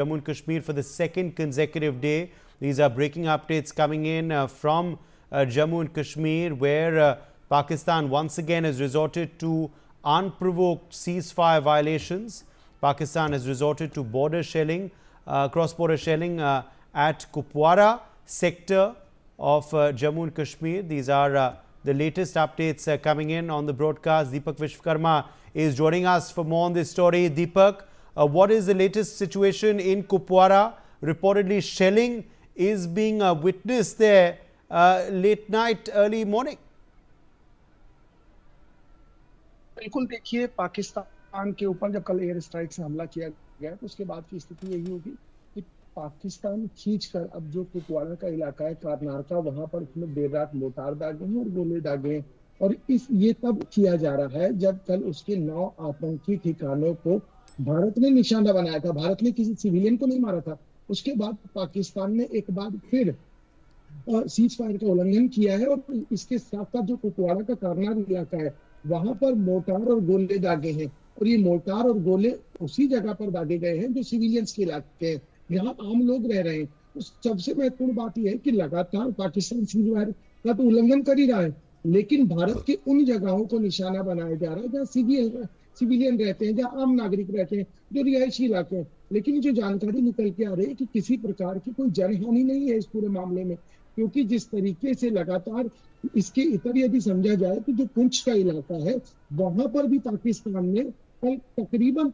Jammu and Kashmir for the second consecutive day. These are breaking updates coming in from Jammu and Kashmir, where Pakistan once again has resorted to unprovoked ceasefire violations. Pakistan has resorted to border shelling, cross-border shelling at Kupwara sector of Jammu and Kashmir. These are the latest updates coming in on the broadcast. Deepak Vishwakarma is joining us for more on this story. Deepak, what is the latest situation in Kupwara? Reportedly, shelling is being witnessed there late night, early morning. बिल्कुल, देखिए पाकिस्तान के ऊपर जब कल air strike से हमला किया गया तो उसके बाद की स्थिति यही होगी कि पाकिस्तान खींचकर अब जो कुपवाड़ा का इलाका है कारनार का, वहां पर उसमें देर रात मोर्टार दागे हैं और गोले दागे हैं। और ये तब किया जा रहा है जब कल उसके 9 आतंकी ठिकानों को भारत ने निशाना बनाया था। भारत ने किसी सिविलियन को नहीं मारा था। उसके बाद पाकिस्तान ने एक बार फिर सीज फायर का उल्लंघन किया है और इसके साथ साथ जो कुपवाड़ा का कारनार इलाका है वहां पर मोर्टार और गोले दागे हैं। और ये मोर्टार और गोले उसी जगह पर दागे गए हैं जो सिविलियंस के इलाके हैं, यहाँ आम लोग रह रहे हैं। तो सबसे महत्वपूर्ण बात यह है कि लगातार पाकिस्तान सीज फायर का तो उल्लंघन कर ही रहा है, लेकिन भारत के उन जगहों को निशाना बनाया जा रहा है जहाँ सिविलियन रहते हैं, जहाँ आम नागरिक रहते हैं, जो रिहायशी इलाके हैं। लेकिन जो जानकारी निकल के आ रही है कि किसी प्रकार की कोई जनहानि नहीं है इस पूरे मामले में, क्योंकि जिस तरीके से लगातार इसके इतर यदि समझा जाए तो जो पुंछ का इलाका है वहां पर भी पाकिस्तान ने कल तकरीबन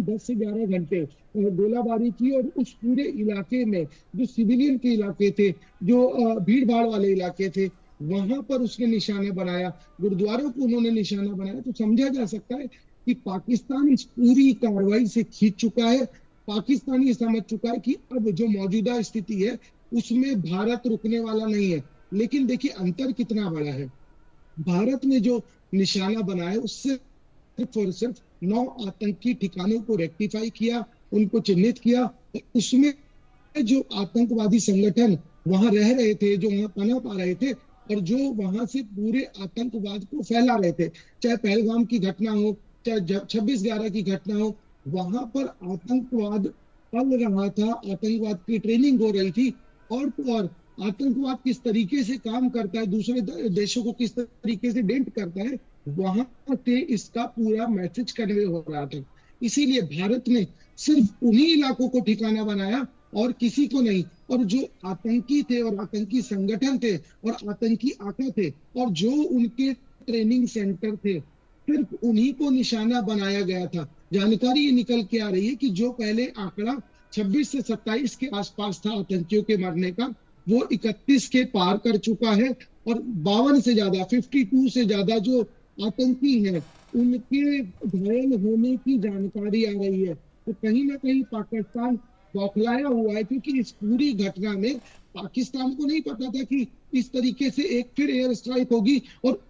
10 से 11 घंटे गोलाबारी की और उस पूरे इलाके में जो सिविलियन के इलाके थे, जो भीड़ भाड़ वाले इलाके थे, वहां पर उसने निशाना बनाया। गुरुद्वारों को उन्होंने निशाना बनाया। तो समझा जा सकता है कि पाकिस्तान इस पूरी कार्रवाई से खींच चुका है। पाकिस्तान ये समझ चुका है कि अब जो मौजूदा स्थिति है उसमें भारत रुकने वाला नहीं है। लेकिन देखिए अंतर कितना बड़ा है। भारत ने जो निशाना बनाया उससे सिर्फ और सिर्फ 9 आतंकी ठिकानों को रेक्टिफाई किया, उनको चिन्हित किया। उसमें जो आतंकवादी संगठन वहां रह रहे थे, जो वहां पनाह पा रहे थे और जो वहां से पूरे आतंकवाद को फैला रहे थे, चाहे पहलगाम की घटना हो, चाहे 26/11 की घटना हो, वहां पर आतंकवाद पल रहा था, आतंकवाद की ट्रेनिंग हो रही थी। और तो और आतंकवाद किस तरीके से काम करता है, दूसरे देशों को किस तरीके से डेंट करता है, वहां से इसका पूरा मैसेज कन्वे हो रहा था। इसीलिए भारत ने सिर्फ उन्हीं इलाकों को ठिकाना बनाया और किसी को नहीं। और जो आतंकी थे और आतंकी संगठन थे और आतंकी आका थे और जो उनके ट्रेनिंग सेंटर थे, सिर्फ उन्हीं को निशाना बनाया गया था। जानकारी ये निकल के आ रही है कि जो पहले आंकड़ा 26 से 27 के आसपास था आतंकियों के मरने का, वो 31 के पार कर चुका है। और 52 से ज्यादा, 52 से ज्यादा जो आतंकी हैं उनके घायल होने की जानकारी आ रही है। तो कहीं ना कहीं पाकिस्तान बौखलाया हुआ है, क्योंकि इस पूरी घटना में पाकिस्तान को नहीं पता था कि इस तरीके से एक फिर एयर स्ट्राइक होगी और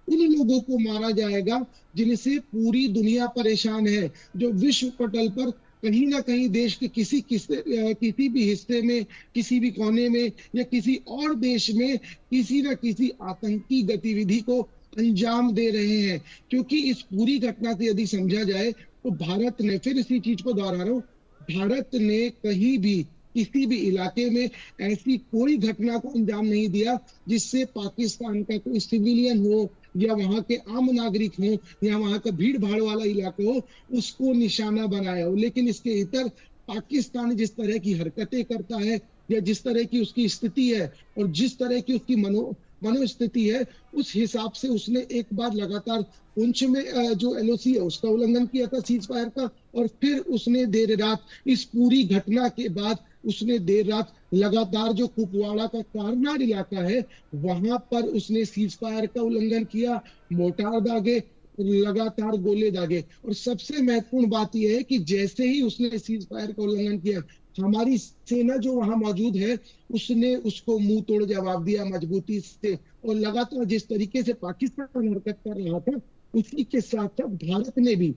उन लोगों को मारा जाएगा जिनसे पूरी दुनिया परेशान है, जो विश्व पटल पर कहीं ना कहीं देश के किसी भी हिस्से में, किसी भी कोने में या किसी और देश में किसी न किसी आतंकी गतिविधि को अंजाम दे रहे हैं। क्योंकि इस पूरी घटना से यदि समझा जाए तो भारत ने, फिर इसी चीज को दोहरा रहा हूं, भारत ने कहीं भी किसी भी इलाके में ऐसी कोई घटना को अंजाम नहीं दिया जिससे पाकिस्तान का कोई सिविलियन हो या वहां के आम नागरिक हो या वहां का भीड़ भाड़ वाला इलाका हो, उसको निशाना बनाया हो। लेकिन इसके इतर पाकिस्तान जिस तरह की हरकतें करता है या जिस तरह की उसकी स्थिति है और जिस तरह की उसकी मनोस्थिति है, उस हिसाब से उसने एक बार लगातार पुंछ में जो एलओसी है उसका उल्लंघन किया था सीज फायर का, और फिर उसने देर रात इस पूरी घटना के बाद उसने देर रात लगातार जो कुपवाड़ा का कारनार इलाका है वहां पर उसने सीज फायर का उल्लंघन किया, मोर्टार दागे, लगातार गोले दागे। और सबसे महत्वपूर्ण बात यह है कि जैसे ही उसने सीज फायर का उल्लंघन किया, हमारी सेना जो वहां मौजूद है उसने उसको मुंह तोड़ जवाब दिया मजबूती से। और लगातार जिस तरीके से पाकिस्तान हरकत कर रहा था उसी के साथ साथ भारत ने भी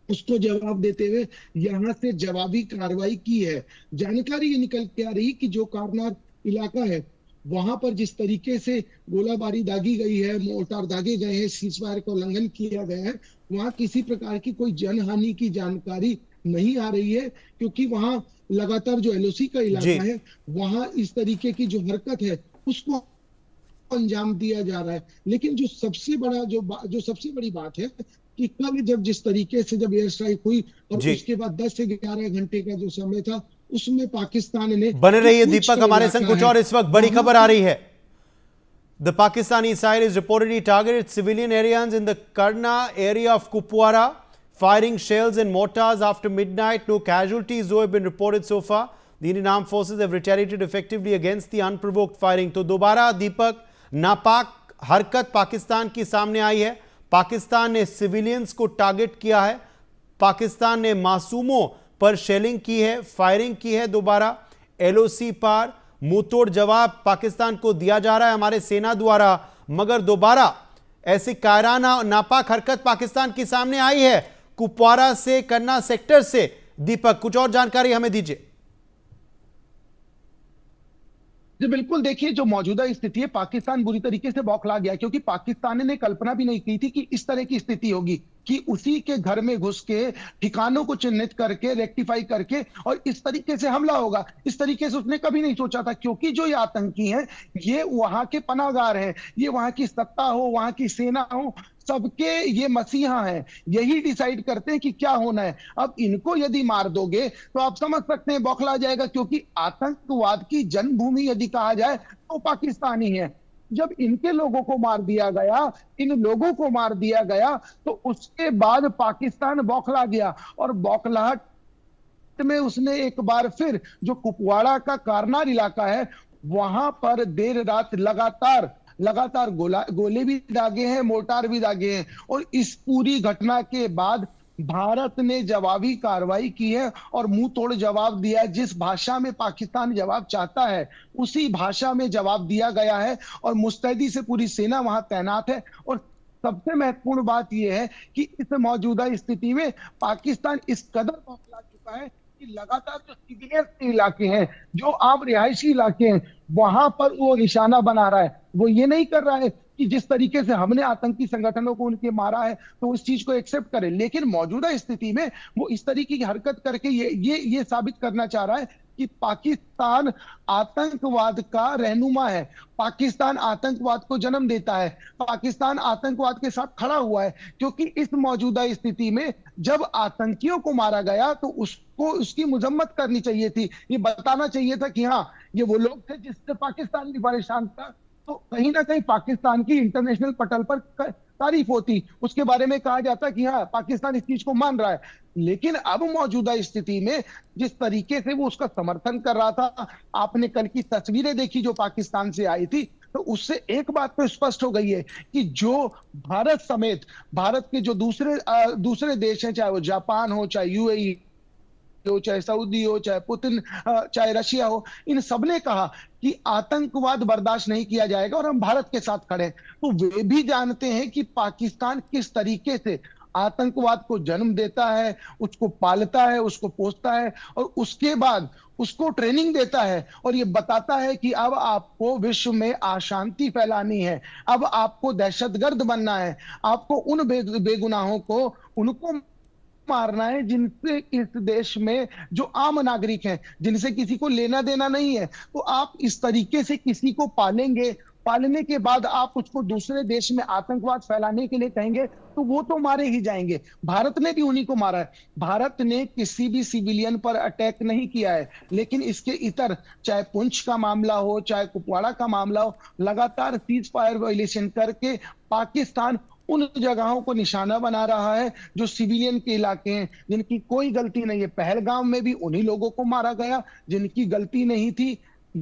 उसको जवाब देते हुए यहाँ से जवाबी कार्रवाई की है। जानकारी ये निकल के आ रही कि जो कारनार इलाका है वहां पर जिस तरीके से गोलाबारी दागी गई है, मोर्टार दागे गए हैं, सीज फायर का उल्लंघन किया गया है, वहां किसी प्रकार की कोई जनहानि की जानकारी नहीं आ रही है, क्योंकि वहां लगातार जो एलओसी का जी। इलाका है वहां इस तरीके की जो हरकत है उसको अंजाम दिया जा रहा है। लेकिन जो सबसे बड़ी बात है कि कल जब जिस तरीके से जब एयर स्ट्राइक हुई और जी, उसके बाद 10 से 11 घंटे का जो समय था, उसमें पाकिस्तान ने बने जो रहिए पुंछ दीपक, का हमारे संग इलाका कुछ है और इस वक्त बड़ी वहां खबर आ पर रही है। The Pakistani side is reportedly targeted civilian areas in the Karna area of Kupwara, firing shells and mortars after midnight. No casualties though have been reported so far. The Indian Armed Forces have retaliated effectively against the unprovoked firing. तो दोबारा दीपक, नापाक हरकत पाकिस्तान की सामने आई है। पाकिस्तान ने civilians को target किया है, पाकिस्तान ने मासूमों पर शेलिंग की है, फायरिंग की है। दोबारा एलओसी पार मुंहतोड़ जवाब पाकिस्तान को दिया जा रहा है हमारे सेना द्वारा, मगर दोबारा ऐसी कायराना नापाक हरकत पाकिस्तान की सामने आई है कुपवारा से, करना सेक्टर से। दीपक, कुछ और जानकारी हमें दीजिए। जी बिल्कुल, देखिए जो मौजूदा स्थिति है, पाकिस्तान बुरी तरीके से बौखला गया, क्योंकि पाकिस्तान ने कल्पना भी नहीं की थी कि इस तरह की स्थिति होगी, कि उसी के घर में घुस के ठिकानों को चिन्हित करके रेक्टिफाई करके और इस तरीके से हमला होगा। इस तरीके से उसने कभी नहीं सोचा था, क्योंकि जो ये आतंकी हैं ये वहां के पनाहगार हैं, ये वहां की सत्ता हो, वहां की सेना हो, सबके ये मसीहा हैं, यही डिसाइड करते हैं कि क्या होना है। अब इनको यदि मार दोगे तो आप समझ सकते हैं बौखला जाएगा, क्योंकि आतंकवाद की जन्मभूमि यदि कहा जाए तो पाकिस्तान ही है। जब इनके लोगों को मार दिया गया, इन लोगों को मार दिया गया, तो उसके बाद पाकिस्तान बौखला गया और बौखलाहट में उसने एक बार फिर जो कुपवाड़ा का कारनार इलाका है वहां पर देर रात लगातार लगातार गोले भी दागे हैं, मोर्टार भी दागे हैं। और इस पूरी घटना के बाद भारत ने जवाबी कार्रवाई की है और मुंह तोड़ जवाब दिया। जिस भाषा में पाकिस्तान जवाब चाहता है उसी भाषा में जवाब दिया गया है और मुस्तैदी से पूरी सेना वहां तैनात है। और सबसे महत्वपूर्ण बात यह है कि इस मौजूदा स्थिति में पाकिस्तान इस कदर बौखला चुका है कि लगातार जो सिविलियन इलाके हैं, जो आम रिहायशी इलाके हैं, वहां पर वो निशाना बना रहा है। वो ये नहीं कर रहा है कि जिस तरीके से हमने आतंकी संगठनों को उनके मारा है तो उस चीज को एक्सेप्ट करे, लेकिन मौजूदा स्थिति में वो इस तरीके की हरकत करके ये साबित करना चाह रहा है कि पाकिस्तान आतंकवाद का रहनुमा है, पाकिस्तान आतंकवाद को जन्म देता है, पाकिस्तान आतंकवाद के साथ खड़ा हुआ है। क्योंकि इस मौजूदा स्थिति में जब आतंकियों को मारा गया तो उसको उसकी मजम्मत करनी चाहिए थी, ये बताना चाहिए था कि हाँ ये वो लोग थे जिससे पाकिस्तान भी परेशान था। तो कहीं ना कहीं पाकिस्तान की इंटरनेशनल पटल पर तारीफ होती, उसके बारे में कहा जाता कि हाँ पाकिस्तान इस चीज को मान रहा है। लेकिन अब मौजूदा स्थिति में जिस तरीके से वो उसका समर्थन कर रहा था, आपने कल की तस्वीरें देखी जो पाकिस्तान से आई थी, तो उससे एक बात तो स्पष्ट हो गई है कि जो भारत समेत भारत के जो दूसरे देश हैं, चाहे वो जापान हो, चाहे यूएई हो, चाहे सऊदी हो, चाहे पुतिन, चाहे रशिया हो, इन सबने कहा कि आतंकवाद बर्दाश्त नहीं किया जाएगा और हम भारत के साथ खड़े हैं। तो वे भी जानते हैं कि पाकिस्तान किस तरीके से आतंकवाद को जन्म देता है, उसको पालता है, उसको पोसता है और उसके बाद उसको ट्रेनिंग देता है और ये बताता है कि अब आपको विश्व में अशांति फैलानी है, अब आपको दहशतगर्द बनना है, आपको उन बेगुनाहों को उनको मारना है जिनसे इस देश में जो आम नागरिक हैं, जिनसे किसी को लेना देना नहीं है। तो आप इस तरीके से किसी को पालेंगे, पालने के बाद आप उसको दूसरे देश में आतंकवाद फैलाने के लिए कहेंगे तो वो तो मारे ही जाएंगे। भारत ने भी उन्हीं को मारा है। भारत ने किसी भी सिविलियन पर अटैक नहीं किया है, लेकिन इसके इतर चाहे पुंछ का मामला हो, चाहे कुपवाड़ा का मामला हो, लगातार सीज फायर वायलेशन करके पाकिस्तान उन जगहों को निशाना बना रहा है जो सिविलियन के इलाके हैं, जिनकी कोई गलती नहीं है। पहलगाम में भी उन्हीं लोगों को मारा गया जिनकी गलती नहीं थी।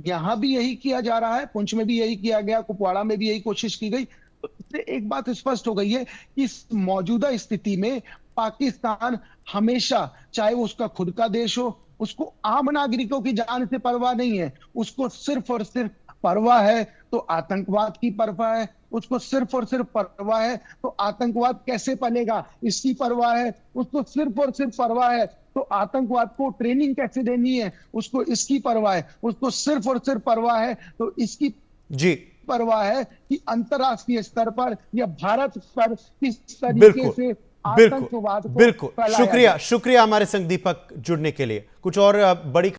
यहां भी यही किया जा रहा है, पुंछ में भी यही किया गया, कुपवाड़ा में भी यही कोशिश की गई। तो इससे एक बात स्पष्ट हो गई है कि इस मौजूदा स्थिति में पाकिस्तान हमेशा, चाहे वो उसका खुद का देश हो, उसको आम नागरिकों की जान से परवाह नहीं है, उसको सिर्फ और सिर्फ परवाह है तो आतंकवाद की परवाह है, उसको सिर्फ और सिर्फ परवाह है तो आतंकवाद कैसे पलेगा इसकी परवाह है, उसको सिर्फ और सिर्फ परवाह है तो आतंकवाद को ट्रेनिंग कैसे देनी है उसको इसकी परवाह है, उसको सिर्फ और सिर्फ परवाह है तो इसकी जी परवाह है कि अंतरराष्ट्रीय स्तर पर या भारत पर किस तरीके से बिल्कुल आतंकवाद को बिल्कुल फैलाया शुक्रिया गया। शुक्रिया हमारे संग दीपक जुड़ने के लिए। कुछ और बड़ी